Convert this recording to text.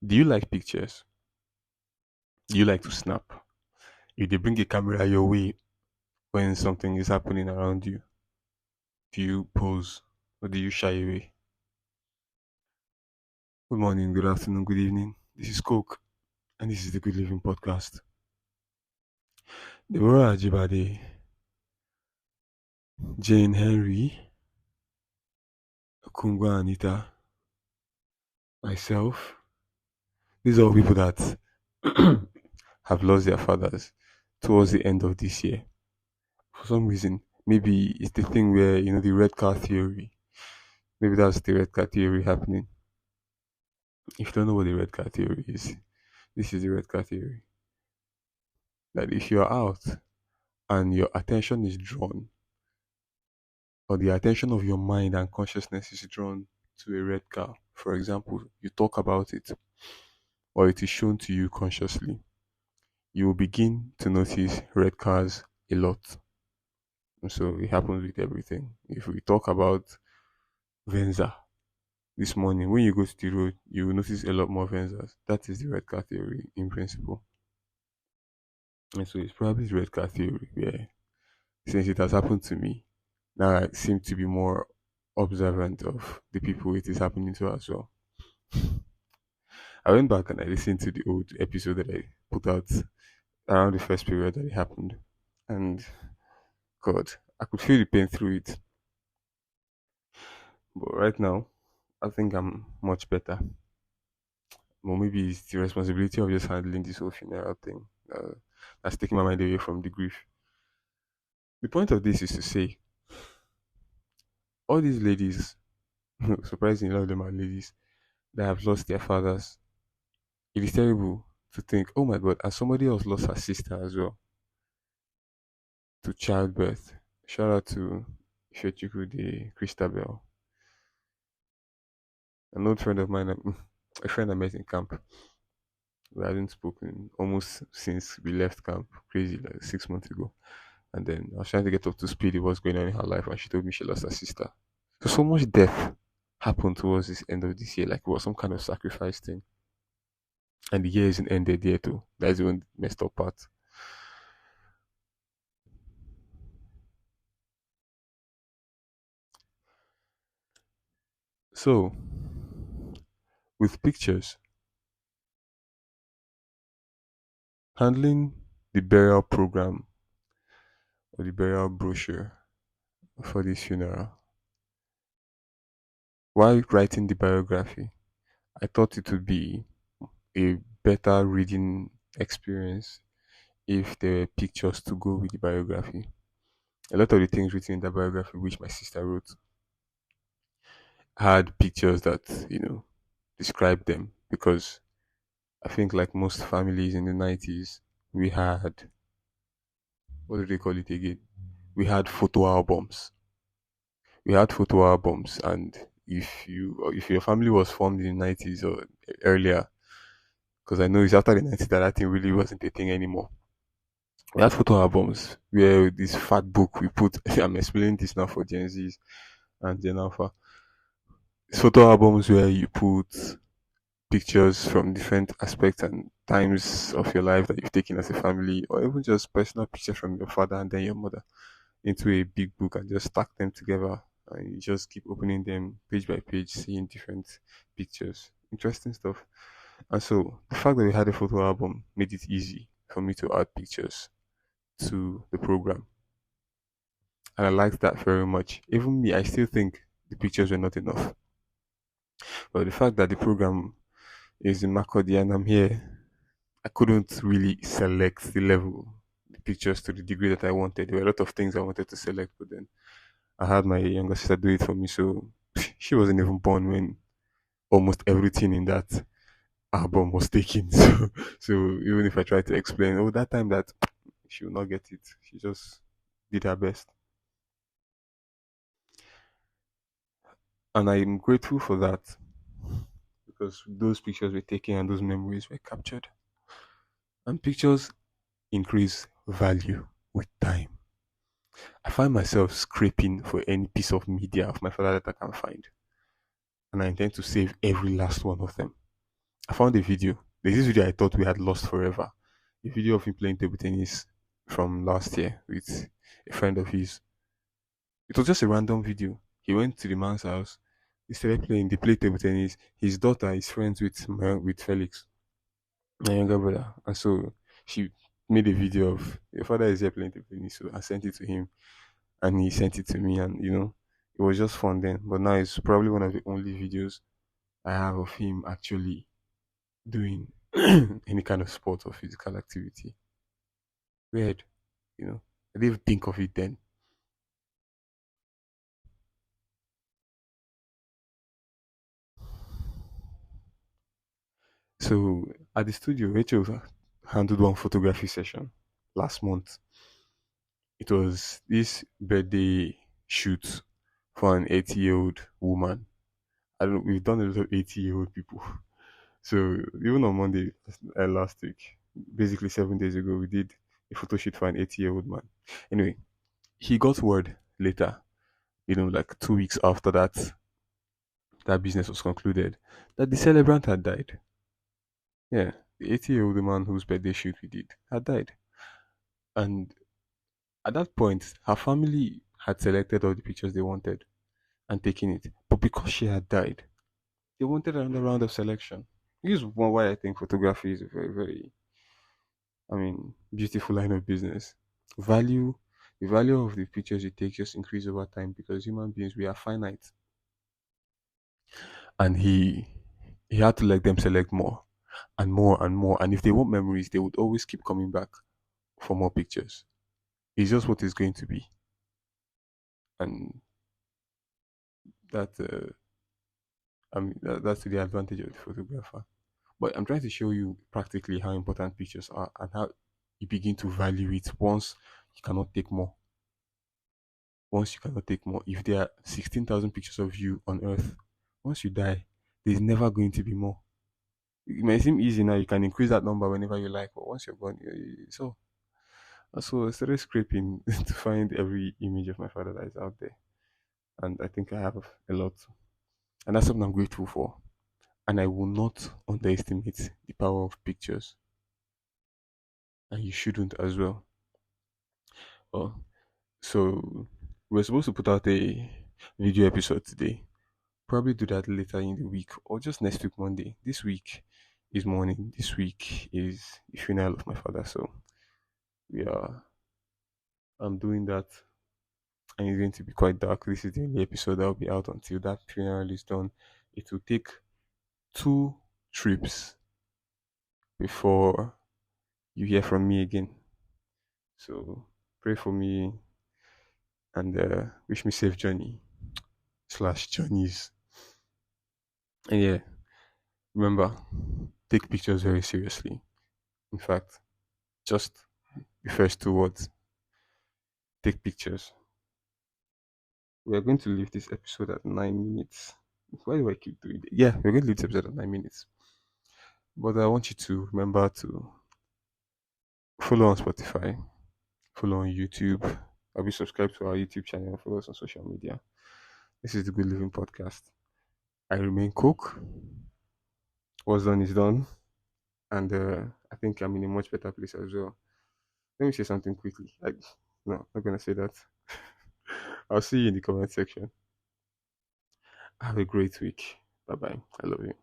Do you like pictures? Do you like to snap? If they bring a camera your way when something is happening around you, do you pose or do you shy away? Good morning, good afternoon, good evening. This is Coke, and this is the Good Living Podcast. Deborah Ajibade, Jane Henry, Kungwa Anita, myself. These are all people that have lost their fathers towards the end of this year. For some reason, maybe it's the thing where, the red car theory. Maybe that's the red car theory happening. If you don't know what the red car theory is, this is the red car theory. That if you're out and your attention is drawn, or the attention of your mind and consciousness is drawn to a red car, for example, you talk about it, or it is shown to you consciously, you will begin to notice red cars a lot. And so it happens with everything. If we talk about Venza this morning, when you go to the road, you will notice a lot more Venzas. That is the red car theory in principle. And so it's probably the red car theory where, since it has happened to me, now I seem to be more observant of the people it is happening to as well. I went back and I listened to the old episode that I put out around the first period that it happened. And God, I could feel the pain through it. But right now, I think I'm much better. Well, maybe it's the responsibility of just handling this whole funeral thing that's taking my mind away from the grief. The point of this is to say, all these ladies, surprisingly, a lot of them are ladies that have lost their fathers. It is terrible to think, oh my God, and somebody else lost her sister as well to childbirth. Shout out to Ifechuku de Christabel, an old friend of mine, a friend I met in camp. We hadn't spoken almost since we left camp, crazy, like 6 months ago. And then I was trying to get up to speed with what's going on in her life, and she told me she lost her sister. So much death happened towards this end of this year, like it was some kind of sacrifice thing. And the year isn't ended yet, too. That's the one messed up part. So, with pictures, handling the burial program or the burial brochure for this funeral, while writing the biography, I thought it would be a better reading experience if there were pictures to go with the biography. A lot of the things written in the biography, which my sister wrote, had pictures that, described them because I think, like most families in the 90s, we had, what do they call it again? We had photo albums. We had photo albums, and if your family was formed in the 90s or earlier, because I know it's after the 90s that thing really wasn't a thing anymore. We had photo albums where this fat book we put. I'm explaining this now for Gen Zs and Gen Alpha. It's photo albums where you put pictures from different aspects and times of your life that you've taken as a family, or even just personal pictures from your father and then your mother into a big book and just stack them together. And you just keep opening them page by page, seeing different pictures. Interesting stuff. And so the fact that we had a photo album made it easy for me to add pictures to the program. And I liked that very much. Even me, I still think the pictures were not enough. But the fact that the program is in Makodi and I'm here, I couldn't really select the pictures to the degree that I wanted. There were a lot of things I wanted to select, but then I had my younger sister do it for me. So she wasn't even born when almost everything in that album was taken. So even if I tried to explain, oh, that time that she will not get it, she just did her best. And I'm grateful for that because those pictures were taken and those memories were captured. And pictures increase value with time. I find myself scraping for any piece of media of my father that I can find. And I intend to save every last one of them. I found a video. There's this video I thought we had lost forever. A video of him playing table tennis from last year with a friend of his. It was just a random video. He went to the man's house. He started playing. They played table tennis. His daughter is friends with Felix, my younger brother, and so she made a video of your father is here playing table tennis. So I sent it to him, and he sent it to me, and it was just fun then. But now it's probably one of the only videos I have of him actually doing any kind of sport or physical activity. Weird, you know. I didn't even think of it then. So at the studio, Rachel handled one photography session last month. It was this birthday shoot for an 80-year-old woman. I don't. We've done a lot of 80-year-old people. So even on Monday last week, basically 7 days ago, we did a photo shoot for an 80-year-old man. Anyway, he got word later, like 2 weeks after that business was concluded, that the celebrant had died. Yeah, the 80-year-old man whose birthday shoot we did had died. And at that point, her family had selected all the pictures they wanted and taken it. But because she had died, they wanted another round of selection. This is why I think photography is a very, very, beautiful line of business. Value, the value of the pictures you take just increase over time because human beings, we are finite. And he had to let them select more and more and more. And if they want memories, they would always keep coming back for more pictures. It's just what it's going to be. And that that's to the advantage of the photographer. But I'm trying to show you practically how important pictures are and how you begin to value it once you cannot take more. Once you cannot take more. If there are 16,000 pictures of you on earth, once you die, there's never going to be more. It may seem easy now, you can increase that number whenever you like, but once you're gone, so I started scraping to find every image of my father that is out there. And I think I have a lot. And that's something I'm grateful for. And I will not underestimate the power of pictures. And you shouldn't as well. Oh, so we're supposed to put out a video episode today. Probably do that later in the week or just next week Monday. This week is morning. This week is the funeral of my father. So we are I'm doing that and it's going to be quite dark. This is the only episode that will be out until that funeral is done. It will take 2 trips before you hear from me again. So pray for me and wish me safe journey slash journeys. And yeah, remember, take pictures very seriously. In fact, just the first 2 words, take pictures. We are going to leave this episode at 9 minutes. Why do I keep doing it? Yeah, we're going to leave this episode at 9 minutes. But I want you to remember to follow on Spotify, follow on YouTube. I'll be subscribed to our YouTube channel, follow us on social media. This is the Good Living Podcast. I remain Cook. What's done is done. And I think I'm in a much better place as well. Let me say something quickly. No, I'm not gonna say that. I'll see you in the comment section. Have a great week. Bye bye. I love you.